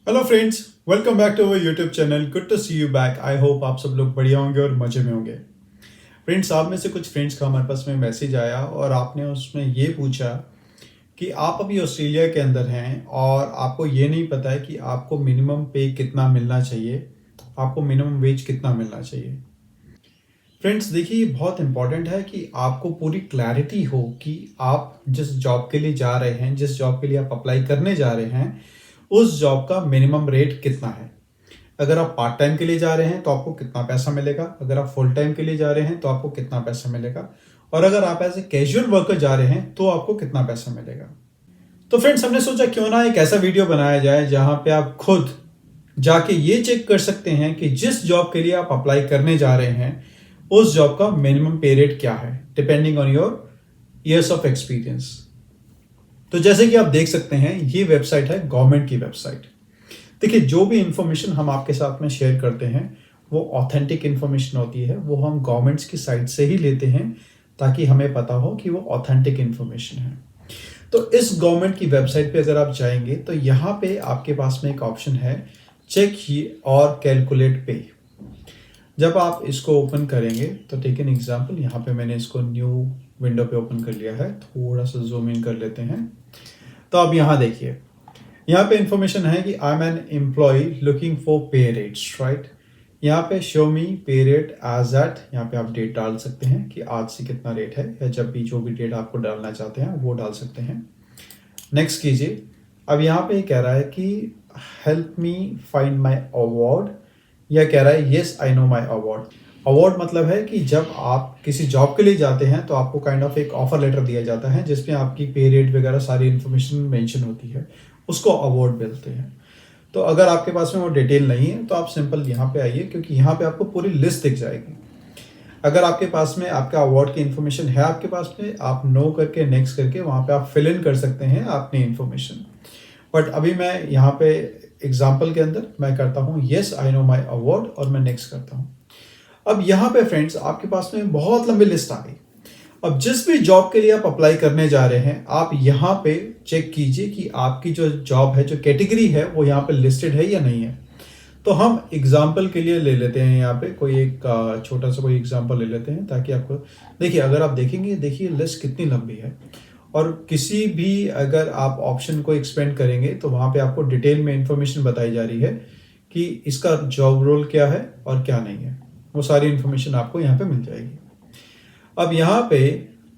Hello friends, welcome back to our YouTube channel. Good to see you back. I hope आप सब लोग बढ़िया होंगे और मजे में होंगे। फ्रेंड्स, आप में से कुछ फ्रेंड्स का हमारे पास में मैसेज आया और आपने उसमें ये पूछा कि आप अभी ऑस्ट्रेलिया के अंदर हैं और आपको ये नहीं पता है कि आपको मिनिमम पे कितना मिलना चाहिए, आपको मिनिमम वेज कितना मिलना चाहिए। फ्रेंड्स देखिए, ये बहुत इंपॉर्टेंट है कि आपको पूरी क्लैरिटी हो कि आप जिस जॉब के लिए जा रहे हैं, जिस जॉब के लिए आप अप्लाई करने जा रहे हैं, उस जॉब का मिनिमम रेट कितना है। अगर आप पार्ट टाइम के लिए जा रहे हैं तो आपको कितना पैसा मिलेगा, अगर आप फुल टाइम के लिए जा रहे हैं तो आपको कितना पैसा मिलेगा, और अगर आप एज ए कैजुअल वर्कर जा रहे हैं तो आपको कितना पैसा मिलेगा। तो फ्रेंड्स, हमने सोचा क्यों ना एक ऐसा वीडियो बनाया जाए जहां पे आप खुद जाके ये चेक कर सकते हैं कि जिस जॉब के लिए आप अप्लाई करने जा रहे हैं उस जॉब का मिनिमम पे रेट क्या है, depending on your ears of experience. तो जैसे कि आप देख सकते हैं, ये वेबसाइट है गवर्नमेंट की वेबसाइट। देखिए, जो भी इंफॉर्मेशन हम आपके साथ में शेयर करते हैं वो ऑथेंटिक इंफॉर्मेशन होती है, वो हम गवर्नमेंट्स की साइट से ही लेते हैं ताकि हमें पता हो कि वो ऑथेंटिक इंफॉर्मेशन है। तो इस गवर्नमेंट की वेबसाइट पे अगर आप जाएंगे तो यहाँ पे आपके पास में एक ऑप्शन है, चेक और कैलकुलेट पे। जब आप इसको ओपन करेंगे तो टेक एन एग्जांपल, यहाँ पे मैंने इसको न्यू विंडो पे ओपन कर लिया है। थोड़ा सा जूम इन कर लेते हैं। तो अब यहाँ देखिए, यहाँ पे इंफॉर्मेशन है कि I am an employ looking for pay rates, right. यहाँ पे शो मी पे रेट एज एट, यहाँ पे आप डेट डाल सकते हैं कि आज से कितना रेट है, या जब भी जो भी डेट आपको डालना चाहते हैं वो डाल सकते हैं। नेक्स्ट कीजिए। अब यहाँ पे कह रहा है कि help me find my award, या कह रहा है yes I know my award. Award मतलब है कि जब आप किसी जॉब के लिए जाते हैं तो आपको काइंड ऑफ एक ऑफर लेटर दिया जाता है जिसमें आपकी पे रेट वगैरह सारी इन्फॉर्मेशन मेंशन होती है, उसको अवार्ड बोलते हैं। तो अगर आपके पास में वो डिटेल नहीं है तो आप सिंपल यहाँ पे आइए, क्योंकि यहाँ पे आपको पूरी लिस्ट दिख जाएगी। अगर आपके पास में आपका अवार्ड की इन्फॉर्मेशन है आपके पास में, आप नो करके नेक्स्ट करके वहाँ पे आप फिल इन कर सकते हैं अपनी इन्फॉर्मेशन। बट अभी मैं यहाँ पे एग्जाम्पल के अंदर मैं करता हूँ yes I know my award और मैं नेक्स्ट करता हूँ। अब यहाँ पे फ्रेंड्स आपके पास में बहुत लंबी लिस्ट आ गई। अब जिस भी जॉब के लिए आप अप्लाई करने जा रहे हैं, आप यहाँ पे चेक कीजिए कि आपकी जो जॉब है, जो कैटेगरी है, वो यहाँ पे लिस्टेड है या नहीं है। तो हम एग्जाम्पल के लिए ले लेते हैं, यहाँ पे कोई एक छोटा सा कोई एग्जाम्पल ले लेते हैं ताकि आपको देखिए, अगर आप देखेंगे, देखिए लिस्ट कितनी लंबी है। और किसी भी अगर आप ऑप्शन को एक्सपेंड करेंगे तो वहाँ पे आपको डिटेल में इंफॉर्मेशन बताई जा रही है कि इसका जॉब रोल क्या है और क्या नहीं है। वो सारी इंफॉर्मेशन आपको यहाँ पे मिल जाएगी। अब यहाँ पे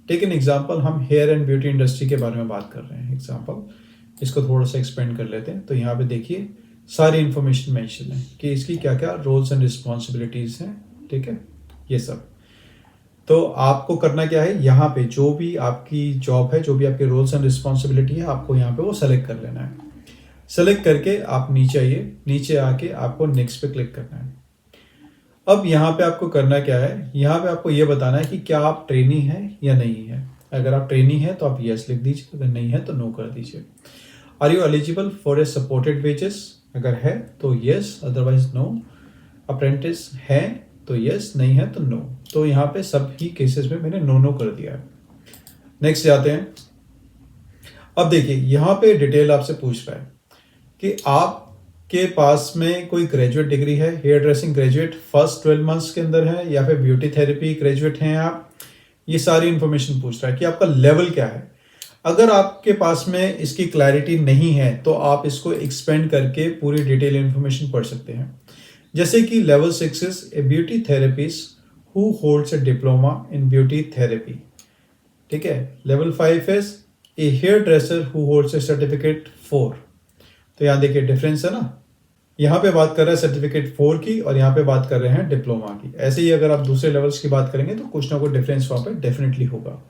टेक एन एग्जाम्पल, हम हेयर एंड ब्यूटी इंडस्ट्री के बारे में बात कर रहे हैं। एग्जाम्पल, इसको थोड़ा सा एक्सपेंड कर लेते हैं। तो यहाँ पे देखिए सारी इंफॉर्मेशन मेंशन है कि इसकी क्या क्या रोल्स एंड रिस्पॉन्सिबिलिटीज हैं, ठीक है, ये सब। तो आपको करना क्या है, यहाँ पे जो भी आपकी जॉब है, जो भी आपके रोल्स एंड रिस्पॉन्सिबिलिटी है, आपको यहाँ पे वो सेलेक्ट कर लेना है। सेलेक्ट करके आप नीचे आइए, नीचे आके आपको नेक्स्ट पे क्लिक करना है। अब यहाँ पे आपको करना क्या है, यहाँ पे आपको ये बताना है कि क्या आप ट्रेनी हैं या नहीं है। अगर आप ट्रेनी है तो आप यस लिख दीजिए, अगर नहीं है तो नो कर दीजिए। Are you eligible for a supported wages, अगर है तो यस, अदरवाइज नो। अप्रेंटिस है तो यस, नहीं है तो नो। तो यहाँ पे सभी केसेस में मैंने नो नो कर दिया है। नेक्स्ट जाते हैं। अब देखिए, यहाँ पे डिटेल आपसे पूछ रहा है कि आपके पास में कोई ग्रेजुएट डिग्री है, hair dressing graduate first 12 months के अंदर है, या फिर ब्यूटी थेरेपी ग्रेजुएट हैं आप। ये सारी इंफॉर्मेशन पूछ रहा है कि आपका लेवल क्या है। अगर आपके पास में इसकी क्लैरिटी नहीं है तो आप इसको एक्सपेंड करके पूरी डिटेल इंफॉर्मेशन पढ़ सकते हैं। जैसे कि level 6 is a beauty therapist who holds a diploma in beauty therapy, ठीक है। Level 5 is a hair dresser who holds a certificate 4। तो यहाँ देखिए डिफरेंस है ना, यहाँ पे बात कर रहे हैं सर्टिफिकेट 4 की और यहाँ पे बात कर रहे हैं डिप्लोमा की। ऐसे ही अगर आप दूसरे लेवल्स की बात करेंगे तो कुछ ना कुछ डिफरेंस वहाँ पे डेफिनेटली होगा।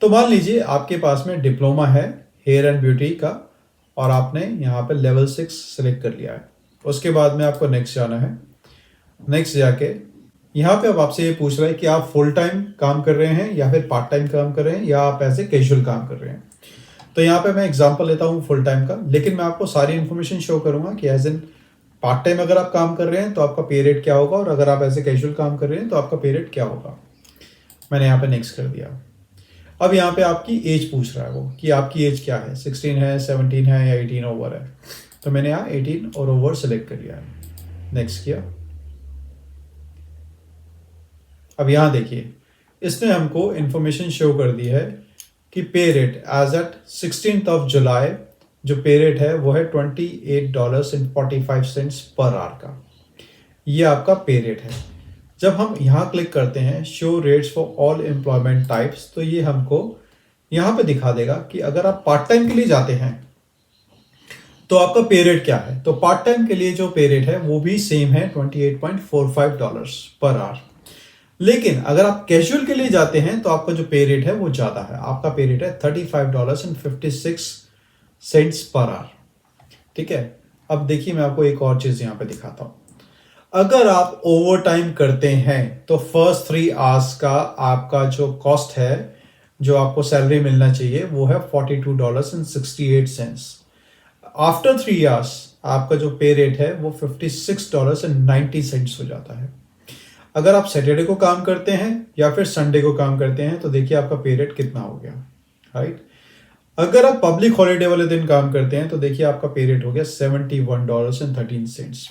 तो मान लीजिए आपके पास में डिप्लोमा है हेयर एंड ब्यूटी का और आपने यहाँ पे लेवल 6 सेलेक्ट कर लिया है। उसके बाद में आपको नेक्स्ट जाना है। नेक्स्ट जाके यहाँ पे अब आपसे ये पूछ रहा है कि आप फुल टाइम काम कर रहे हैं या फिर पार्ट टाइम काम कर रहे हैं या आप ऐसे कैजुअल काम कर रहे हैं। तो यहाँ पे मैं एग्जांपल लेता हूँ फुल टाइम का, लेकिन मैं आपको सारी इन्फॉर्मेशन शो करूंगा कि एज इन पार्ट टाइम अगर आप काम कर रहे हैं तो आपका पे रेट क्या होगा, और अगर आप ऐसे कैजुअल काम कर रहे हैं तो आपका पे रेट क्या होगा। मैंने यहाँ पे नेक्स्ट कर दिया। अब यहाँ पे आपकी एज पूछ रहा है वो कि आपकी एज क्या है, 16 है, 17 है या 18 ओवर है। तो मैंने यहाँ 18 और ओवर सेलेक्ट कर लिया है, नेक्स्ट किया। अब यहाँ देखिए इसने हमको इंफॉर्मेशन शो कर दी है कि पे रेट एज एट 16 जुलाई जो पे रेट है वो है $28.45 पर आवर का। ये आपका पे रेट है। जब हम यहाँ क्लिक करते हैं show rates for all employment types, तो ये हमको यहाँ पे दिखा देगा कि अगर आप पार्ट टाइम के लिए जाते हैं तो आपका पे रेट क्या है। तो पार्ट टाइम के लिए जो पे रेट है वो भी सेम है $28.45 पर आवर। लेकिन अगर आप कैजुअल के लिए जाते हैं तो आपका जो पे रेट है वो ज़्यादा है, आपका पे रेट है $35.56 पर आवर। ठीक है, अब देखिए मैं आपको एक और चीज़ यहाँ पे दिखाता हूँ। अगर आप ओवर टाइम करते हैं तो फर्स्ट 3 आवर्स का आपका जो कॉस्ट है, जो आपको सैलरी मिलना चाहिए, वो है $42.68। आफ्टर 3 आवर्स आपका जो पे रेट है वो $56.90 हो जाता है। अगर आप सैटरडे को काम करते हैं या फिर संडे को काम करते हैं तो देखिए आपका पे रेट कितना हो गया, राइट। अगर आप पब्लिक हॉलीडे वाले दिन काम करते हैं तो देखिए आपका पे रेट हो गया $71.13।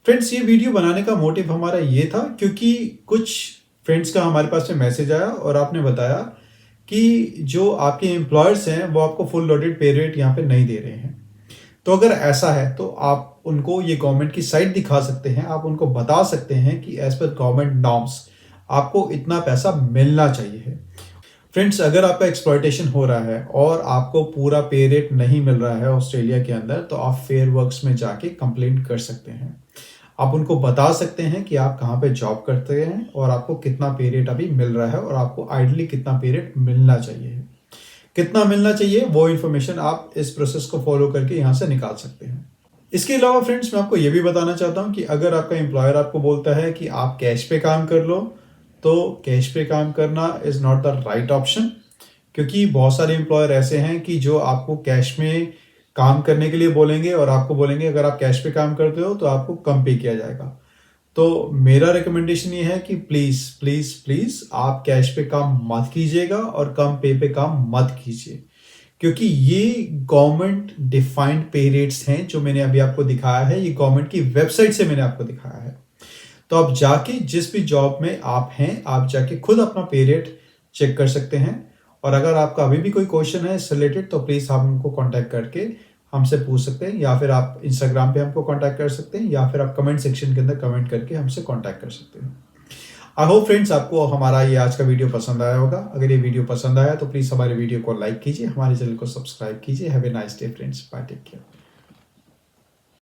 फ्रेंड्स, ये वीडियो बनाने का मोटिव हमारा ये था क्योंकि कुछ फ्रेंड्स का हमारे पास में मैसेज आया और आपने बताया कि जो आपके एम्प्लॉयर्स हैं वो आपको फुल लोडेड पे रेट यहाँ पे नहीं दे रहे हैं। तो अगर ऐसा है तो आप उनको ये गवर्नमेंट की साइट दिखा सकते हैं, आप उनको बता सकते हैं कि एज पर गवर्नमेंट नॉर्म्स आपको इतना पैसा मिलना चाहिए। फ्रेंड्स, अगर आपका एक्सप्लॉयटेशन हो रहा है और आपको पूरा पे रेट नहीं मिल रहा है ऑस्ट्रेलिया के अंदर, तो आप फेयर वर्क्स में जाके कंप्लेंट कर सकते हैं। आप उनको बता सकते हैं कि आप कहाँ पे जॉब करते हैं और आपको कितना पे रेट अभी मिल रहा है और आपको आइडली कितना पे रेट मिलना चाहिए। कितना मिलना चाहिए वो इन्फॉर्मेशन आप इस प्रोसेस को फॉलो करके यहाँ से निकाल सकते हैं। इसके अलावा फ्रेंड्स, मैं आपको ये भी बताना चाहता हूँ कि अगर आपका एम्प्लॉयर आपको बोलता है कि आप कैश पे काम कर लो, तो कैश पे काम करना is not the right option, क्योंकि बहुत सारे एम्प्लॉयर ऐसे हैं कि जो आपको कैश में काम करने के लिए बोलेंगे और आपको बोलेंगे अगर आप कैश पे काम करते हो तो आपको कम पे किया जाएगा। तो मेरा रिकमेंडेशन ये है कि प्लीज़ प्लीज़ प्लीज़ आप कैश पे काम मत कीजिएगा और कम पे काम मत कीजिए, क्योंकि ये गवर्नमेंट डिफाइंड पे रेट्स हैं जो मैंने अभी आपको दिखाया है। ये गवर्नमेंट की वेबसाइट से मैंने आपको दिखाया है। तो आप जाके जिस भी जॉब में आप हैं, आप जाके खुद अपना पे रेट चेक कर सकते हैं। और अगर आपका अभी भी कोई क्वेश्चन है इससे रिलेटेड तो प्लीज़ आप हमको कांटेक्ट करके हमसे पूछ सकते हैं, या फिर आप इंस्टाग्राम पे हमको कांटेक्ट कर सकते हैं, या फिर आप कमेंट सेक्शन के अंदर कमेंट करके हमसे कांटेक्ट कर सकते हैं। आई होप फ्रेंड्स आपको हमारा ये आज का वीडियो पसंद आया होगा। अगर ये वीडियो पसंद आया तो प्लीज़ हमारे वीडियो को लाइक कीजिए, हमारे चैनल को सब्सक्राइब कीजिए। Have a nice day friends, bye, take care.